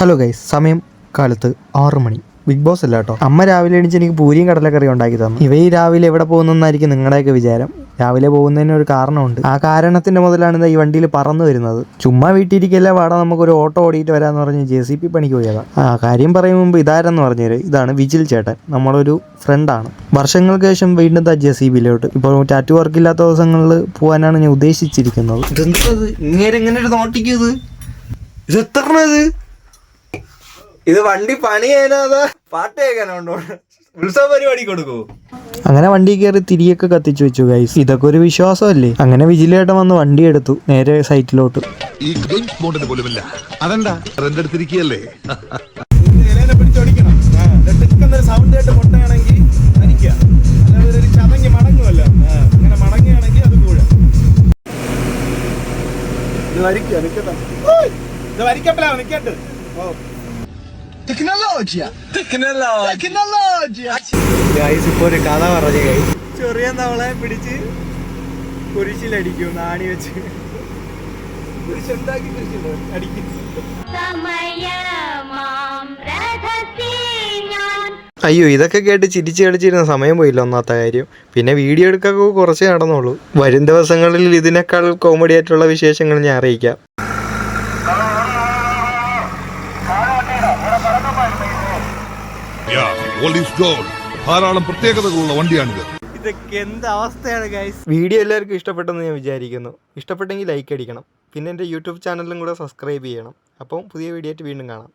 Hello guys, സമയം കാലത്ത് 6 മണി. Big boss അല്ല കേട്ടോ. അമ്മ രാവിലെ എണീച്ച് എനിക്ക് പൂരിയും കടലക്കറിയും ഉണ്ടാക്കി തന്നു. ഇവ ഈ രാവിലെ എവിടെ പോകുന്നതെന്നായിരിക്കും നിങ്ങളുടെയൊക്കെ വിചാരം. രാവിലെ പോകുന്നതിന് ഒരു കാരണമുണ്ട്. ആ കാരണത്തിന്റെ മുതലാണ് ഈ വണ്ടിയിൽ പറന്നു വരുന്നത്. ചുമ്മാ വീട്ടിലിരിക്കല്ലേ, വാടാ നമുക്കൊരു ഓട്ടോ ഓടിയിട്ട് വരാമെന്ന് പറഞ്ഞ് JCB പണിക്ക് പോയതാ. കാര്യം പറയും മുമ്പ് ഇതാരെന്ന് പറഞ്ഞുതരും. ഇതാണ് വിജിൽ ചേട്ടൻ, നമ്മളൊരു ഫ്രണ്ടാണ്. വർഷങ്ങൾക്ക് ശേഷം വീണ്ടും JCBയിലോട്ട്. ഇപ്പോൾ ടാറ്റു വർക്ക് ഇല്ലാത്ത ദിവസങ്ങളിൽ പോകാനാണ് ഞാൻ ഉദ്ദേശിച്ചിരിക്കുന്നത്. ഇത് വണ്ടി പണി ചെയ്യാനാ പാട്ട് കേൾക്കാനുണ്ടോ? ഉത്സവ പരിപാടി കൊടുക്കൂ. അങ്ങനെ വണ്ടി കയറി തിരിയൊക്കെ കത്തിച്ചു വെച്ചു ഗൈസ്. ഇതൊക്കെ ഒരു വിശ്വാസമല്ലേ. അങ്ങനെ വിജിലേട്ടൻ വന്ന് വണ്ടി എടുത്തു നേരെ സൈറ്റിലോട്ട്. ഈ ഗെയിംസ് ബോണ്ടിന് പോലുമില്ല. അതെന്താ റെന്റ് എടുത്തിരിക്കുകയല്ലേ? സൗണ്ട് കേട്ട് പൊട്ടയാണെങ്കിൽ അല്ലാതെ ഒരു ചതഞ്ഞ് മടങ്ങുമല്ല. ഇങ്ങനെ മടങ്ങുകയാണെങ്കിൽ അത് കൂടെ വരിക്കപ്പലാ നിൽക്കട്ട്. ഇപ്പൊ ഒരു കഥ പറഞ്ഞു ഗൈസ്. ചെറിയ തവളെ പിടിച്ച് കുരിശിലടിക്കും നാണി വെച്ച്. കുരിശുണ്ടാക്കി അടിക്കും. അയ്യോ, ഇതൊക്കെ കേട്ട് ചിരിച്ചു കളിച്ചിരുന്ന സമയം പോയില്ല ഒന്നാമത്തെ കാര്യം. പിന്നെ വീഡിയോ എടുക്കൊക്കെ കുറച്ച് നടന്നുള്ളൂ. വരും ദിവസങ്ങളിൽ ഇതിനേക്കാൾ കോമഡി ആയിട്ടുള്ള വിശേഷങ്ങൾ ഞാൻ അറിയിക്കാം. ധാരാളം പ്രത്യേകതകളുള്ള വണ്ടിയാണിത്. ഇതൊക്കെ എന്ത് അവസ്ഥയാണ് ഗൈസ്. വീഡിയോ എല്ലാവർക്കും ഇഷ്ടപ്പെട്ടെന്ന് ഞാൻ വിചാരിക്കുന്നു. ഇഷ്ടപ്പെട്ടെങ്കിൽ ലൈക്ക് അടിക്കണം. പിന്നെ എൻ്റെ യൂട്യൂബ് ചാനലിലും കൂടെ സബ്സ്ക്രൈബ് ചെയ്യണം. അപ്പം പുതിയ വീഡിയോ ആയിട്ട് വീണ്ടും കാണാം.